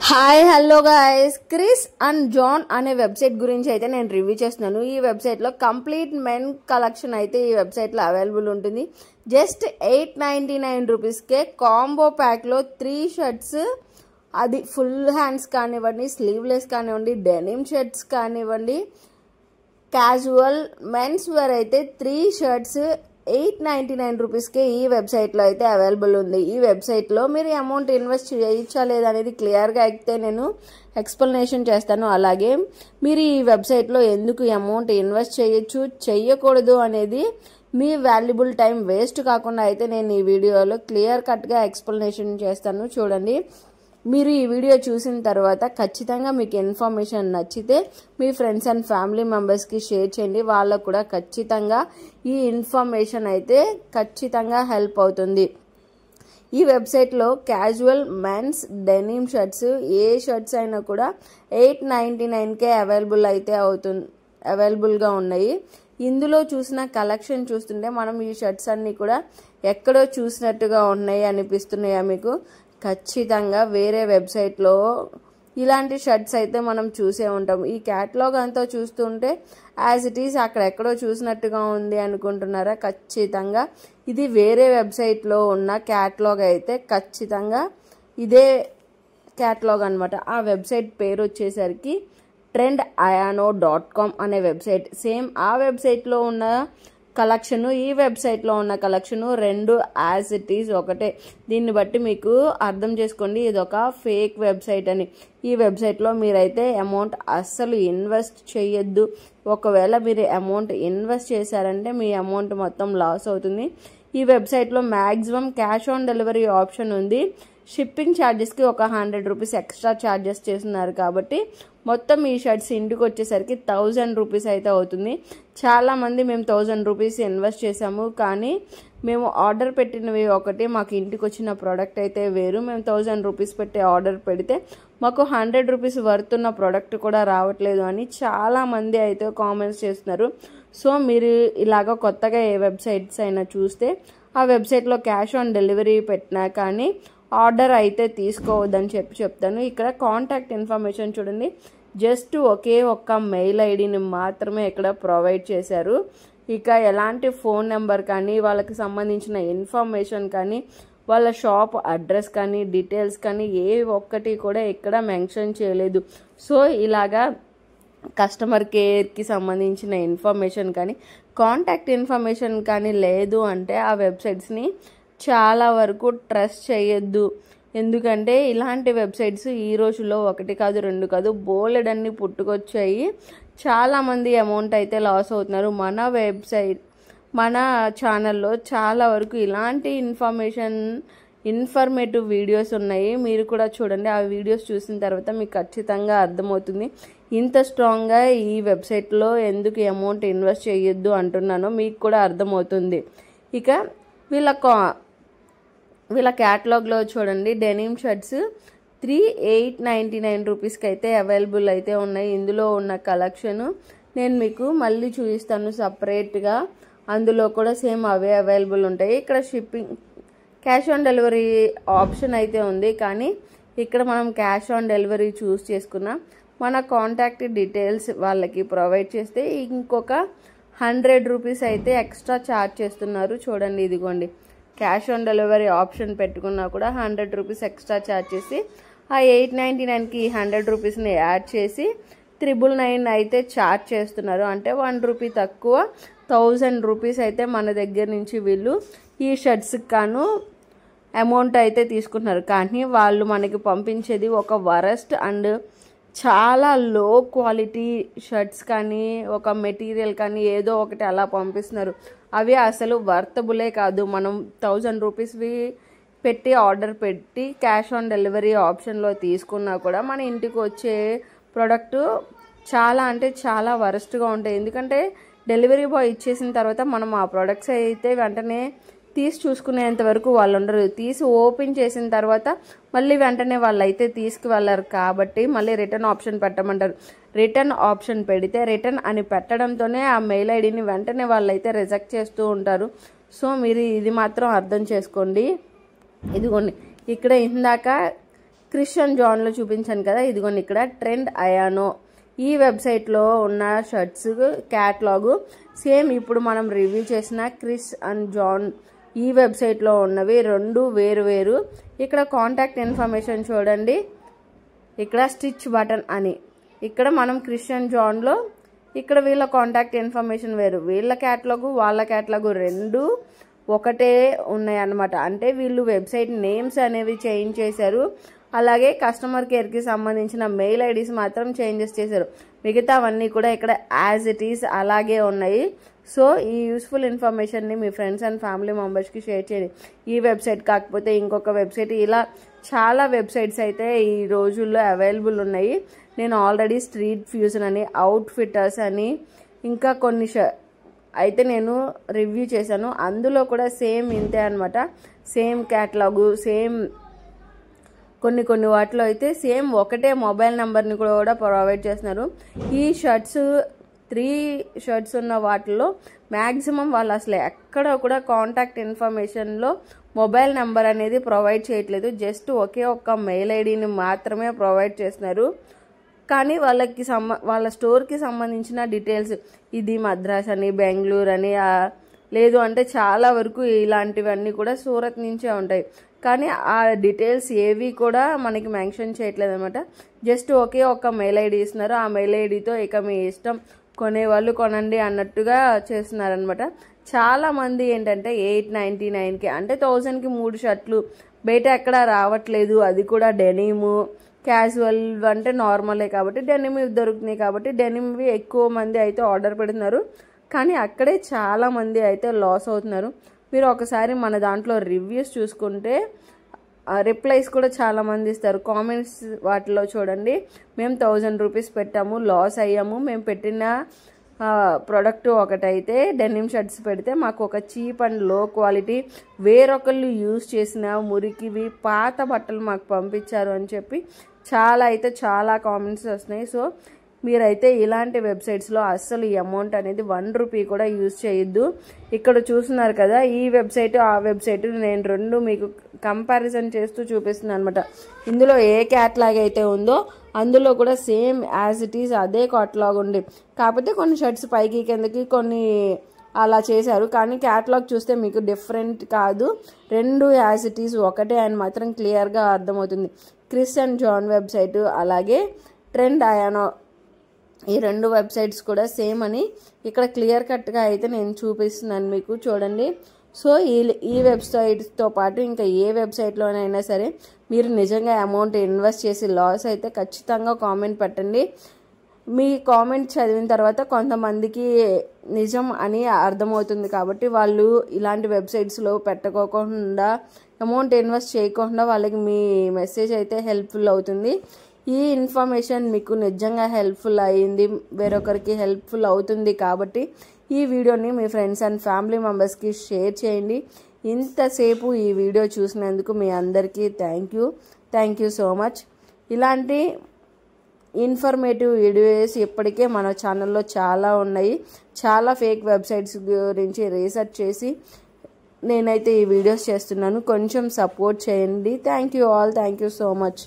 Hi hello guys, Chris and John అనే website గురించి అయితే నేను రివ్యూ చేస్తున్నాను. ఈ వెబ్సైట్లో కంప్లీట్ మెన్ కలెక్షన్ అయితే ఈ వెబ్సైట్లో అవైలబుల్ ఉంటుంది. జస్ట్ 899 రూపీస్కే కాంబో ప్యాక్లో 3 షర్ట్స్, అది ఫుల్ హ్యాండ్స్ కానివ్వండి, స్లీవ్లెస్ కానివ్వండి, డెనిమ్ షర్ట్స్ కానివ్వండి, క్యాజువల్ మెన్స్ వేర్ అయితే 3 షర్ట్స్ 899 రూపీస్కే ఈ వెబ్సైట్లో అయితే అవైలబుల్ ఉంది. ఈ వెబ్సైట్లో మీరు అమౌంట్ ఇన్వెస్ట్ చేయొచ్చా లేదా అనేది క్లియర్గా అయితే నేను ఎక్స్ప్లెనేషన్ చేస్తాను. అలాగే మీరు ఈ వెబ్సైట్లో ఎందుకు అమౌంట్ ఇన్వెస్ట్ చేయొచ్చు చెయ్యకూడదు అనేది మీ వాల్యుబుల్ టైం వేస్ట్ కాకుండా అయితే నేను ఈ వీడియోలో క్లియర్ కట్గా ఎక్స్ప్లెనేషన్ చేస్తాను. చూడండి, మీరు ఈ వీడియో చూసిన తర్వాత ఖచ్చితంగా మీకు ఇన్ఫర్మేషన్ నచ్చితే మీ ఫ్రెండ్స్ అండ్ ఫ్యామిలీ మెంబర్స్కి షేర్ చేయండి. వాళ్ళకు కూడా ఖచ్చితంగా ఈ ఇన్ఫర్మేషన్ అయితే ఖచ్చితంగా హెల్ప్ అవుతుంది. ఈ వెబ్సైట్లో క్యాజువల్ మెన్స్ డెనిమ్ షర్ట్స్, ఏ షర్ట్స్ అయినా కూడా 899కే అవైలబుల్గా ఉన్నాయి. ఇందులో చూసిన కలెక్షన్ చూస్తుంటే మనం ఈ షర్ట్స్ అన్నీ కూడా ఎక్కడో చూసినట్టుగా ఉన్నాయి అనిపిస్తున్నాయా మీకు? ఖచ్చితంగా వేరే వెబ్సైట్లో ఇలాంటి షర్ట్స్ అయితే మనం చూసే ఉంటాం. ఈ క్యాటలాగ్ అంతా చూస్తుంటే యాజ్ ఇట్ ఈస్ అక్కడెక్కడో చూసినట్టుగా ఉంది అనుకుంటున్నారా? ఖచ్చితంగా ఇది వేరే వెబ్సైట్లో ఉన్న క్యాటలాగ్ అయితే ఖచ్చితంగా ఇదే క్యాటలాగ్ అనమాట. ఆ వెబ్సైట్ పేరు వచ్చేసరికి trendyano.com అనే వెబ్సైట్. సేమ్ ఆ వెబ్సైట్లో ఉన్న కలెక్షన్, ఈ వెబ్సైట్లో ఉన్న కలెక్షన్ రెండు యాజ్ ఇట్ ఈజ్ ఒకటే. దీన్ని బట్టి మీకు అర్థం చేసుకోండి ఇది ఒక ఫేక్ వెబ్సైట్ అని. ఈ వెబ్సైట్లో మీరైతే అమౌంట్ అస్సలు ఇన్వెస్ట్ చేయొద్దు. ఒకవేళ మీరు అమౌంట్ ఇన్వెస్ట్ చేశారంటే మీ అమౌంట్ మొత్తం లాస్ అవుతుంది. ఈ వెబ్సైట్లో maximum cash on delivery option ఉంది. షిప్పింగ్ ఛార్జెస్కి ఒక 100 రూపీస్ ఎక్స్ట్రా ఛార్జెస్ చేస్తున్నారు. కాబట్టి మొత్తం ఈ షర్ట్స్ ఇంటికి వచ్చేసరికి 1000 రూపీస్ అయితే అవుతుంది. చాలామంది మేము 1000 రూపీస్ ఇన్వెస్ట్ చేసాము, కానీ మేము ఆర్డర్ పెట్టినవి ఒకటి, మాకు ఇంటికి వచ్చిన ప్రోడక్ట్ అయితే వేరు. మేము 1000 రూపీస్ పెట్టి ఆర్డర్ పెడితే మాకు 100 రూపీస్ వర్త్ ఉన్న ప్రోడక్ట్ కూడా రావట్లేదు అని చాలామంది అయితే కామెంట్స్ చేస్తున్నారు. సో మీరు ఇలాగ కొత్తగా ఏ వెబ్సైట్స్ అయినా చూస్తే ఆ వెబ్సైట్లో క్యాష్ ఆన్ డెలివరీ పెట్టినా కానీ ఆర్డర్ అయితే తీసుకోవద్దని చెప్తాను. ఇక్కడ కాంటాక్ట్ ఇన్ఫర్మేషన్ చూడండి, జస్ట్ ఒకే ఒక్క మెయిల్ ఐడిని మాత్రమే ఇక్కడ ప్రొవైడ్ చేశారు. ఇక ఎలాంటి ఫోన్ నెంబర్ కానీ, వాళ్ళకి సంబంధించిన ఇన్ఫర్మేషన్ కానీ, వాళ్ళ షాప్ అడ్రస్ కానీ, డీటెయిల్స్ కానీ ఏ ఒక్కటి కూడా ఇక్కడ మెన్షన్ చేయలేదు. సో ఇలాగా కస్టమర్ కేర్కి సంబంధించిన ఇన్ఫర్మేషన్ కానీ, కాంటాక్ట్ ఇన్ఫర్మేషన్ కానీ లేదు అంటే ఆ వెబ్సైట్స్ని చాలా వరకు ట్రస్ట్ చేయొద్దు. ఎందుకంటే ఇలాంటి వెబ్సైట్స్ ఈ రోజుల్లో ఒకటి కాదు, రెండు కాదు, బోలెడన్ని పుట్టుకొచ్చాయి. చాలామంది అమౌంట్ అయితే లాస్ అవుతున్నారు. మన ఛానల్లో చాలా వరకు ఇలాంటి ఇన్ఫర్మేటివ్ వీడియోస్ ఉన్నాయి. మీరు కూడా చూడండి. ఆ వీడియోస్ చూసిన తర్వాత మీకు ఖచ్చితంగా అర్థమవుతుంది ఇంత స్ట్రాంగ్గా ఈ వెబ్సైట్లో ఎందుకు అమౌంట్ ఇన్వెస్ట్ చేయొద్దు అంటున్నానో మీకు కూడా అర్థమవుతుంది. ఇక వీళ్ళ క్యాటలాగ్లో చూడండి, డెనిమ్ షర్ట్స్ 899 రూపీస్కి అయితే అవైలబుల్ అయితే ఉన్నాయి. ఇందులో ఉన్న కలెక్షన్ నేను మీకు మళ్ళీ చూపిస్తాను సపరేట్గా. అందులో కూడా సేమ్ అవే అవైలబుల్ ఉంటాయి. ఇక్కడ shipping cash on delivery option అయితే ఉంది, కానీ ఇక్కడ మనం క్యాష్ ఆన్ డెలివరీ చూస్ చేసుకున్న మన కాంటాక్ట్ డీటెయిల్స్ వాళ్ళకి ప్రొవైడ్ చేస్తే ఇంకొక 100 రూపీస్ అయితే ఎక్స్ట్రా ఛార్జ్ చేస్తున్నారు. చూడండి, ఇదిగోండి, క్యాష్ ఆన్ డెలివరీ ఆప్షన్ పెట్టుకున్నా కూడా 100 రూపీస్ ఎక్స్ట్రా ఛార్జ్ చేసి ఆ 899కి 100 రూపీస్ని యాడ్ చేసి 999 అయితే ఛార్జ్ చేస్తున్నారు. అంటే 1 రూపీ తక్కువ 1000 రూపీస్ అయితే మన దగ్గర నుంచి వీళ్ళు ఈ షర్ట్స్కి కాను అమౌంట్ అయితే తీసుకుంటున్నారు. కానీ వాళ్ళు మనకి పంపించేది ఒక వరస్ట్ అండ్ చాలా లో క్వాలిటీ షర్ట్స్ కానీ, ఒక మెటీరియల్ కానీ ఏదో ఒకటి అలా పంపిస్తున్నారు. అవి అసలు వర్తబులే కాదు. మనం 1000 రూపీస్వి పెట్టి ఆర్డర్ పెట్టి క్యాష్ ఆన్ డెలివరీ ఆప్షన్లో తీసుకున్నా కూడా మన ఇంటికి వచ్చే ప్రోడక్ట్ చాలా అంటే చాలా వరస్ట్గా ఉంటాయి. ఎందుకంటే డెలివరీ బాయ్ ఇచ్చేసిన తర్వాత మనం ఆ ప్రోడక్ట్స్ అయితే వెంటనే తీసి చూసుకునేంత వరకు వాళ్ళు ఉండరు. తీసి ఓపెన్ చేసిన తర్వాత మళ్ళీ వెంటనే వాళ్ళు అయితే తీసుకువెళ్ళరు. కాబట్టి మళ్ళీ రిటర్న్ ఆప్షన్ పెట్టమంటారు. రిటర్న్ ఆప్షన్ పెడితే రిటర్న్ అని పెట్టడంతోనే ఆ మెయిల్ ఐడిని వెంటనే వాళ్ళు అయితే రిజెక్ట్ చేస్తూ ఉంటారు. సో మీరు ఇది మాత్రం అర్థం చేసుకోండి. ఇదిగోండి, ఇక్కడ ఇందాక క్రిస్టియన్ జాన్లో చూపించాను కదా, ఇదిగోండి ఇక్కడ ట్రెండ్ అయానో ఈ వెబ్సైట్లో ఉన్న షర్ట్స్ క్యాట్లాగు సేమ్ ఇప్పుడు మనం రివ్యూ చేసిన క్రిస్ అండ్ జాన్ ఈ వెబ్సైట్లో ఉన్నవి రెండు వేరు వేరు. ఇక్కడ కాంటాక్ట్ ఇన్ఫర్మేషన్ చూడండి, ఇక్కడ స్టిచ్ బటన్ అని, ఇక్కడ మనం క్రిస్టియన్ జాన్లో ఇక్కడ వీళ్ళ కాంటాక్ట్ ఇన్ఫర్మేషన్ వేరు, వీళ్ళ క్యాట్లాగు వాళ్ళ క్యాట్లాగు రెండు ఒకటే ఉన్నాయి అన్నమాట. అంటే వీళ్ళు వెబ్సైట్ నేమ్స్ అనేవి చేంజ్ చేశారు, అలాగే కస్టమర్ కేర్కి సంబంధించిన మెయిల్ ఐడీస్ మాత్రం చేంజెస్ చేశారు, మిగతావన్నీ కూడా ఇక్కడ యాజ్ ఇట్ ఈస్ అలాగే ఉన్నాయి. సో ఈ యూస్ఫుల్ ఇన్ఫర్మేషన్ని మీ ఫ్రెండ్స్ అండ్ ఫ్యామిలీ మెంబర్స్కి షేర్ చేయండి. ఈ వెబ్సైట్ కాకపోతే ఇంకొక వెబ్సైట్, ఇలా చాలా వెబ్సైట్స్ అయితే ఈ రోజుల్లో అవైలబుల్ ఉన్నాయి. నేను ఆల్రెడీ స్ట్రీట్ ఫ్యూజన్ అని, అవుట్ ఫిట్టర్స్ అని, ఇంకా కొన్ని అయితే నేను రివ్యూ చేశాను, అందులో కూడా సేమ్ ఇంతే అనమాట. సేమ్ క్యాటలాగు, సేమ్ కొన్ని వాటిలో అయితే సేమ్ ఒకటే మొబైల్ నెంబర్ని కూడా ప్రొవైడ్ చేస్తున్నారు. ఈ షర్ట్స్ 3 షర్ట్స్ ఉన్న వాటిలో మ్యాక్సిమం వాళ్ళు అసలు ఎక్కడ కూడా కాంటాక్ట్ ఇన్ఫర్మేషన్లో మొబైల్ నెంబర్ అనేది ప్రొవైడ్ చేయట్లేదు, జస్ట్ ఒకే ఒక్క మెయిల్ ఐడిని మాత్రమే ప్రొవైడ్ చేస్తున్నారు. కానీ వాళ్ళ స్టోర్కి సంబంధించిన డీటెయిల్స్, ఇది మద్రాస్ అని, బెంగళూరు అని, లేదు అంటే చాలా వరకు ఇలాంటివన్నీ కూడా సూరత్ నుంచే ఉంటాయి. కానీ ఆ డీటెయిల్స్ ఏవి కూడా మనకి మెన్షన్ చేయట్లేదు అనమాట. జస్ట్ ఒకే ఒక్క మెయిల్ ఐడి ఇస్తున్నారు, ఆ మెయిల్ ఐడితో ఇక మీ ఇష్టం, కొనేవాళ్ళు కొనండి అన్నట్టుగా చేస్తున్నారనమాట. చాలామంది ఏంటంటే 899కి అంటే 1000కి 3 షర్ట్లు బయట ఎక్కడ రావట్లేదు, అది కూడా డెనిము క్యాజువల్ అంటే నార్మలే కాబట్టి డెనిమ్ దొరుకుతున్నాయి కాబట్టి డెనిమ్వి ఎక్కువ మంది అయితే ఆర్డర్ పెడుతున్నారు. కానీ అక్కడే చాలా మంది అయితే లాస్ అవుతున్నారు. మీరు ఒకసారి మన దాంట్లో రివ్యూస్ చూసుకుంటే రిప్లైస్ కూడా చాలా మంది ఇస్తారు, కామెంట్స్ వాటిలో చూడండి, మేము 1000 రూపీస్ పెట్టాము, లాస్ అయ్యాము, మేము పెట్టిన ప్రోడక్ట్ ఒకటైతే డెనిమ్ షర్ట్స్ పెడితే మాకు ఒక చీప్ అండ్ లో క్వాలిటీ వేరొకళ్ళు యూజ్ చేసిన మురికివి పాత బట్టలు మాకు పంపించారు అని చెప్పి చాలా కామెంట్స్ వస్తున్నాయి. సో మీరైతే ఇలాంటి వెబ్సైట్స్లో అస్సలు ఈ అమౌంట్ అనేది 1 రూపీ కూడా యూజ్ చేయొద్దు. ఇక్కడ చూస్తున్నారు కదా, ఈ వెబ్సైట్ ఆ వెబ్సైట్ నేను రెండు మీకు కంపారిజన్ చేస్తూ చూపిస్తున్నాను అనమాట. ఇందులో ఏ క్యాట్లాగ్ అయితే ఉందో అందులో కూడా సేమ్ యాజ్ ఇట్ ఈజ్ అదే క్యాట్లాగ్ ఉంది, కాకపోతే కొన్ని షర్ట్స్ పైకి కిందకి కొన్ని అలా చేశారు. కానీ క్యాట్లాగ్ చూస్తే మీకు డిఫరెంట్ కాదు, రెండు యాజ్ ఇట్ ఈజ్ ఒకటే అని మాత్రం క్లియర్గా అర్థమవుతుంది. క్రిస్ అండ్ జాన్ వెబ్సైట్ అలాగే ట్రెండ్ అయానో ఈ రెండు వెబ్సైట్స్ కూడా సేమ్ అని ఇక్కడ క్లియర్ కట్గా అయితే నేను చూపిస్తున్నాను మీకు చూడండి. సో ఈ వెబ్సైట్స్తో పాటు ఇంకా ఏ వెబ్సైట్లోనైనా సరే మీరు నిజంగా అమౌంట్ ఇన్వెస్ట్ చేసి లాస్ అయితే ఖచ్చితంగా కామెంట్ పెట్టండి. మీ కామెంట్ చదివిన తర్వాత కొంతమందికి నిజం అని అర్థమవుతుంది కాబట్టి వాళ్ళు ఇలాంటి వెబ్సైట్స్లో పెట్టుకోకుండా అమౌంట్ ఇన్వెస్ట్ చేయకుండా వాళ్ళకి మీ మెసేజ్ అయితే హెల్ప్ఫుల్ అవుతుంది. ఈ ఇన్ఫర్మేషన్ మీకు నిజంగా హెల్ప్ఫుల్ అయ్యింది, వేరొకరికి హెల్ప్ఫుల్ అవుతుంది కాబట్టి ఈ వీడియోని మీ ఫ్రెండ్స్ అండ్ ఫ్యామిలీ మెంబర్స్కి షేర్ చేయండి. ఇంతసేపు ఈ వీడియో చూసినందుకు మీ అందరికీ థ్యాంక్ యూ సో మచ్. ఇలాంటి ఇన్ఫర్మేటివ్ వీడియోస్ ఇప్పటికే మన ఛానల్లో చాలా ఉన్నాయి. చాలా ఫేక్ వెబ్సైట్స్ గురించి రీసెర్చ్ చేసి నేనైతే ఈ వీడియోస్ చేస్తున్నాను, కొంచెం సపోర్ట్ చేయండి. Thank you all, thank you so much.